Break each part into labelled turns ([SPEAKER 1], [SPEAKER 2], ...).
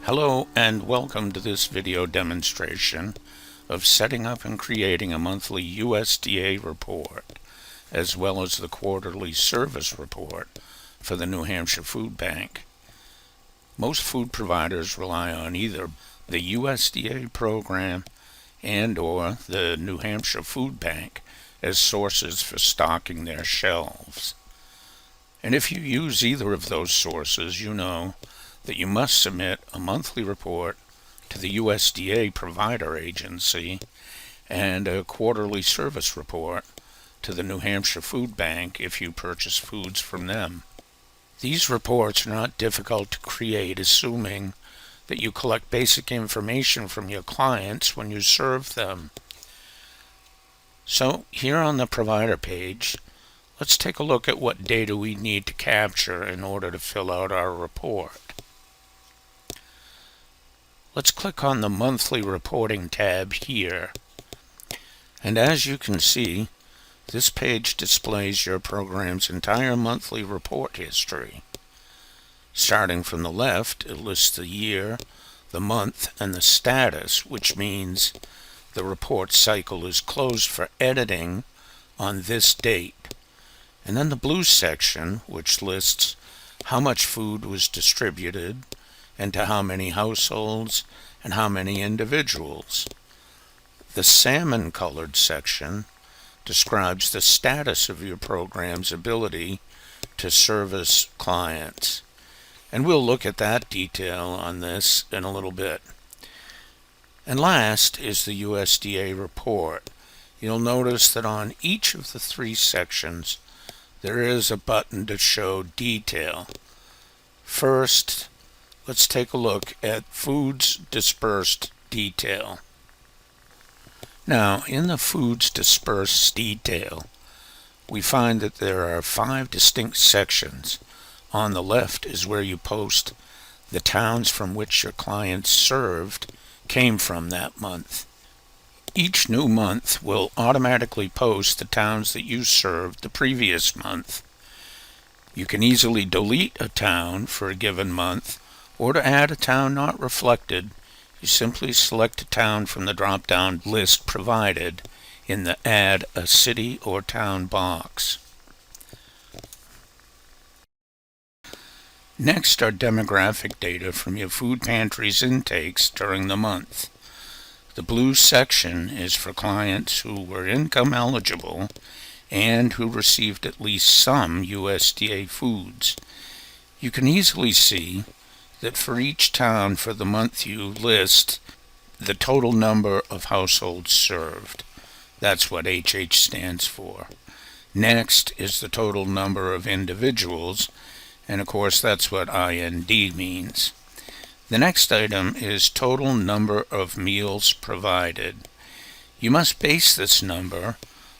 [SPEAKER 1] Hello and welcome to this video demonstration of setting up and creating a monthly USDA report as well as the quarterly service report for the New Hampshire Food Bank. Most food providers rely on either the USDA program and or the New Hampshire Food Bank as sources for stocking their shelves. And if you use either of those sources, you know that you must submit a monthly report to the USDA provider agency and a quarterly service report to the New Hampshire Food Bank if you purchase foods from them. These reports are not difficult to create, assuming that you collect basic information from your clients when you serve them. So here on the provider page, let's take a look at what data we need to capture in order to fill out our report. Let's click on the monthly reporting tab here. And as you can see, this page displays your program's entire monthly report history. Starting from the left, it lists the year, the month, and the status, which means the report cycle is closed for editing on this date. And then the blue section, which lists how much food was distributed, and to how many households and how many individuals. The salmon-colored section describes the status of your program's ability to service clients. And we'll look at that detail on this in a little bit. And last is the USDA report. You'll notice that on each of the three sections there is a button to show detail. First, let's take a look at foods dispersed detail. Now, in the foods dispersed detail, we find that there are 5 distinct sections. On the left is where you post the towns from which your clients served came from that month. Each new month will automatically post the towns that you served the previous month. You can easily delete a town for a given month, or to add a town not reflected, you simply select a town from the drop-down list provided in the Add a City or Town box. Next are demographic data from your food pantry's intakes during the month. The blue section is for clients who were income eligible and who received at least some USDA foods. You can easily see that for each town for the month you list the total number of households served. That's what HH stands for. Next is the total number of individuals, and of course that's what IND means. The next item is total number of meals provided. You must base this number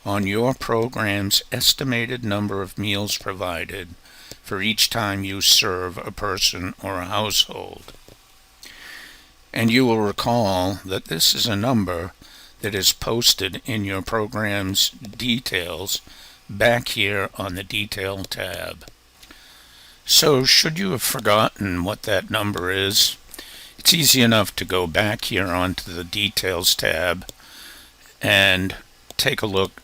[SPEAKER 1] on your program's estimated number of meals provided for each time you serve a person or a household. And you will recall that this is a number that is posted in your program's details back here on the Detail tab. So should you have forgotten what that number is, it's easy enough to go back here onto the Details tab and take a look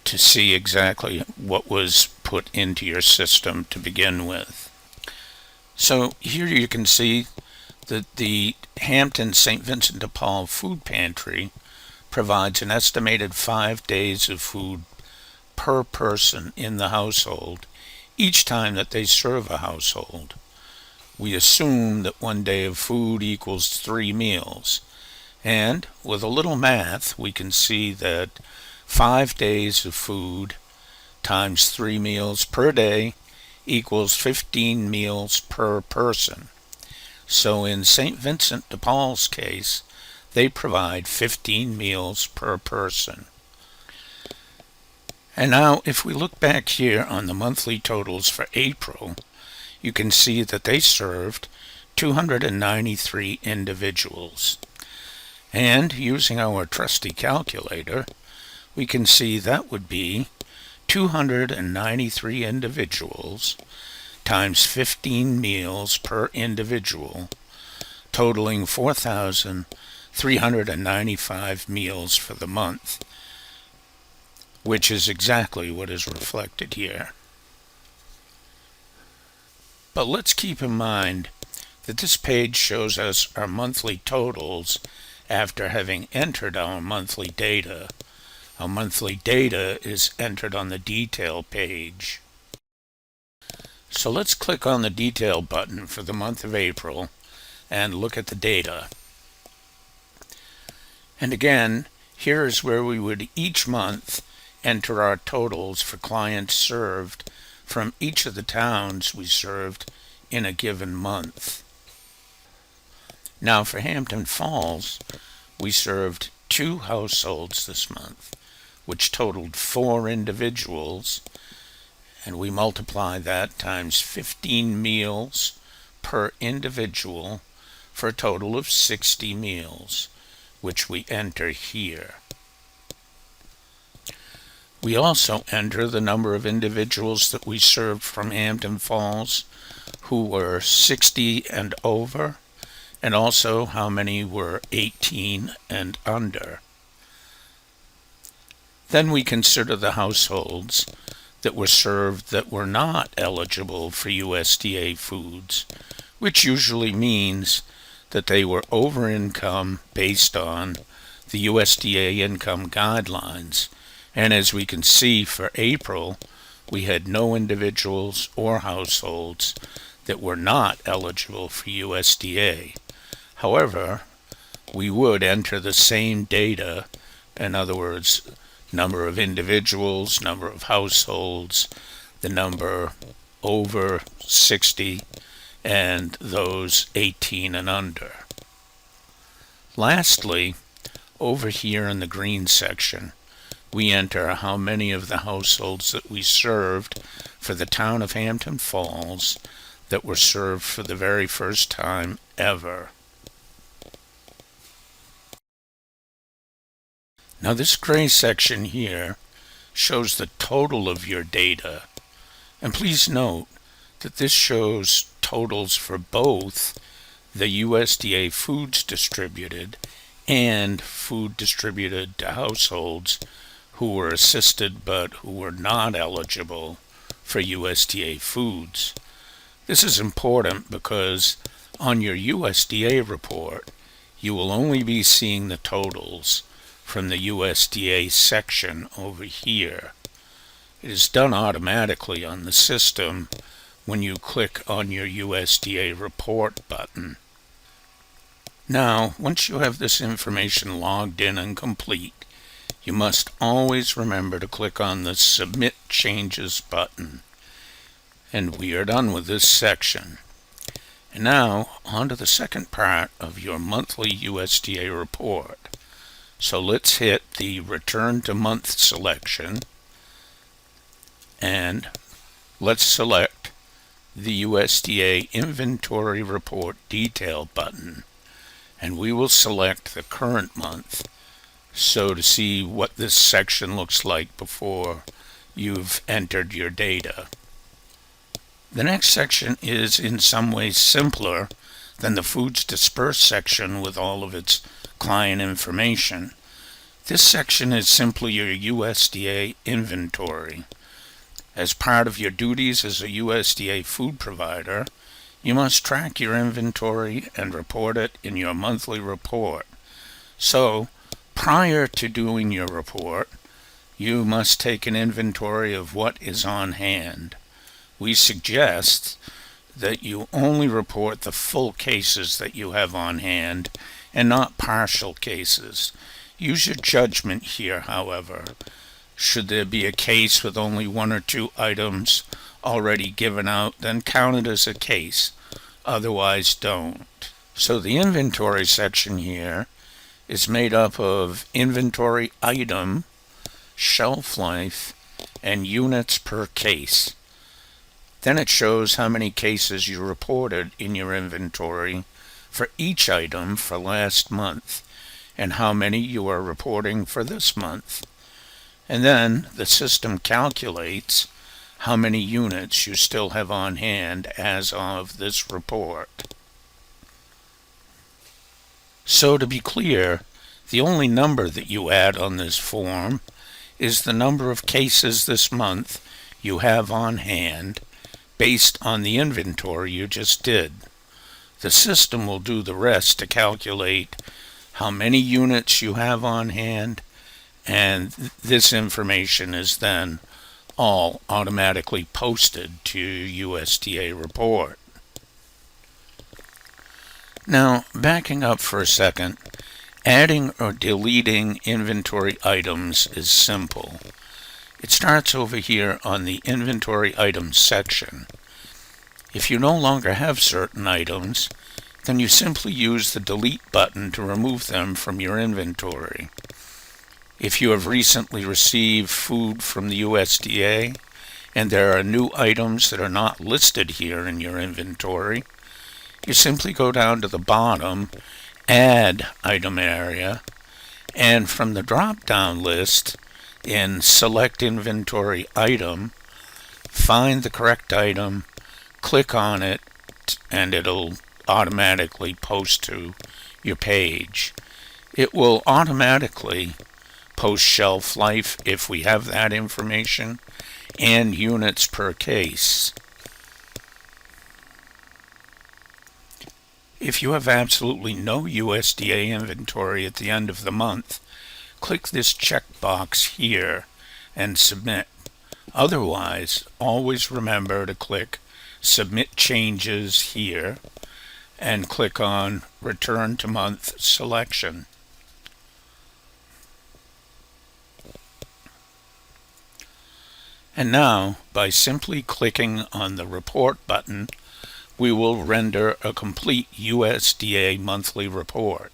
[SPEAKER 1] to see exactly what was put into your system to begin with. So here you can see that the Hampton St. Vincent de Paul Food Pantry provides an estimated 5 days of food per person in the household each time that they serve a household. We assume that 1 day of food equals 3 meals, and with a little math we can see that 5 days of food times 3 meals per day equals 15 meals per person. So in St. Vincent de Paul's case, they provide 15 meals per person. And now if we look back here on the monthly totals for April, you can see that they served 293 individuals. And using our trusty calculator, we can see that would be 293 individuals times 15 meals per individual totaling 4,395 meals for the month, which is exactly what is reflected here. But let's keep in mind that this page shows us our monthly totals after having entered our monthly data. Our monthly data is entered on the detail page. So let's click on the detail button for the month of April and look at the data. And again, here is where we would each month enter our totals for clients served from each of the towns we served in a given month. Now for Hampton Falls, we served 2 households this month, which totaled 4 individuals, and we multiply that times 15 meals per individual for a total of 60 meals, which we enter here. We also enter the number of individuals that we served from Hampton Falls who were 60 and over, and also how many were 18 and under. Then we consider the households that were served that were not eligible for USDA foods, which usually means that they were over income based on the USDA income guidelines. And as we can see for April, we had no individuals or households that were not eligible for USDA. However, we would enter the same data, in other words, number of individuals, number of households, the number over 60, and those 18 and under. Lastly, over here in the green section, we enter how many of the households that we served for the town of Hampton Falls that were served for the very first time ever. Now this gray section here shows the total of your data, and please note that this shows totals for both the USDA foods distributed and food distributed to households who were assisted but who were not eligible for USDA foods. This is important because on your USDA report, you will only be seeing the totals from the USDA section over here. It is done automatically on the system when you click on your USDA report button. Now, once you have this information logged in and complete, you must always remember to click on the Submit Changes button. And we are done with this section. And now, on to the second part of your monthly USDA report. So let's hit the Return to Month selection, and let's select the USDA Inventory Report Detail button, and we will select the current month so to see what this section looks like before you've entered your data. The next section is in some ways simpler than the Foods Dispersed section with all of its client information. This section is simply your USDA inventory. As part of your duties as a USDA food provider, you must track your inventory and report it in your monthly report. So, prior to doing your report, you must take an inventory of what is on hand. We suggest that you only report the full cases that you have on hand and not partial cases. Use your judgment here, however. Should there be a case with only 1 or 2 items already given out, then count it as a case. Otherwise, don't. So the inventory section here is made up of inventory item, shelf life, and units per case. Then it shows how many cases you reported in your inventory for each item for last month and how many you are reporting for this month. And then the system calculates how many units you still have on hand as of this report. So to be clear, the only number that you add on this form is the number of cases this month you have on hand based on the inventory you just did. The system will do the rest to calculate how many units you have on hand, and this information is then all automatically posted to USDA report. Now, backing up for a second, adding or deleting inventory items is simple. It starts over here on the inventory items section. If you no longer have certain items, then you simply use the delete button to remove them from your inventory. If you have recently received food from the USDA and there are new items that are not listed here in your inventory, you simply go down to the bottom, Add Item area, and from the drop-down list in Select Inventory Item, find the correct item, click on it, and it'll automatically post to your page. It will automatically post shelf life if we have that information, and units per case. If you have absolutely no USDA inventory at the end of the month, click this checkbox here and submit. Otherwise, always remember to click Submit Changes here and click on Return to Month Selection. And now, by simply clicking on the Report button, we will render a complete USDA monthly report.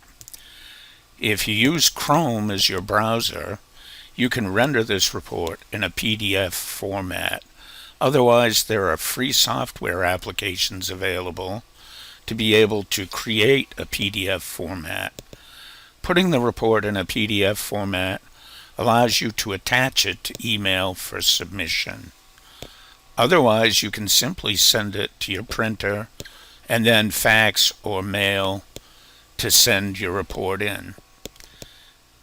[SPEAKER 1] If you use Chrome as your browser, you can render this report in a PDF format. Otherwise, there are free software applications available to be able to create a PDF format. Putting the report in a PDF format allows you to attach it to email for submission. Otherwise, you can simply send it to your printer and then fax or mail to send your report in.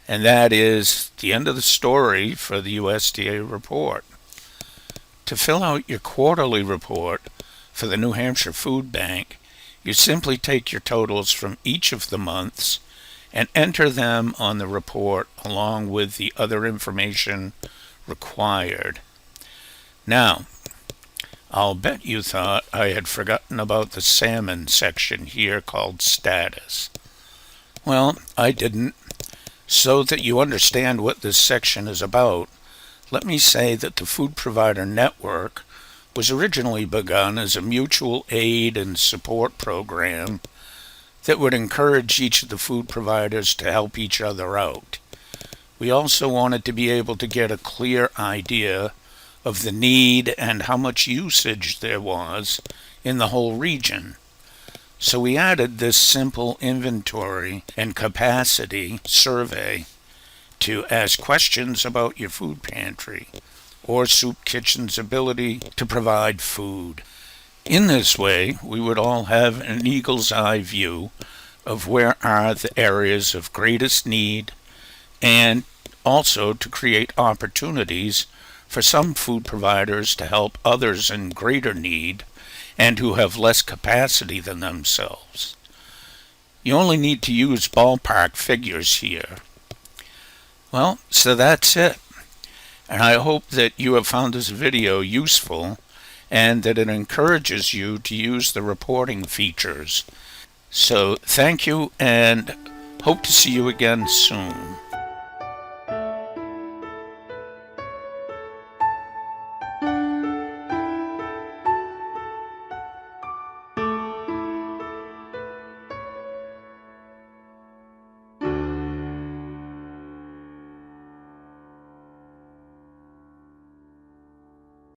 [SPEAKER 1] And that is the end of the story for the USDA report. To fill out your quarterly report for the New Hampshire Food Bank, you simply take your totals from each of the months and enter them on the report along with the other information required. Now, I'll bet you thought I had forgotten about the salmon section here called Status. Well, I didn't. So that you understand what this section is about, let me say that the Food Provider Network was originally begun as a mutual aid and support program that would encourage each of the food providers to help each other out. We also wanted to be able to get a clear idea of the need and how much usage there was in the whole region. So we added this simple inventory and capacity survey to ask questions about your food pantry or soup kitchen's ability to provide food. In this way, we would all have an eagle's eye view of where are the areas of greatest need, and also to create opportunities for some food providers to help others in greater need and who have less capacity than themselves. You only need to use ballpark figures here. Well, so that's it. And I hope that you have found this video useful and that it encourages you to use the reporting features. So thank you, and hope to see you again soon.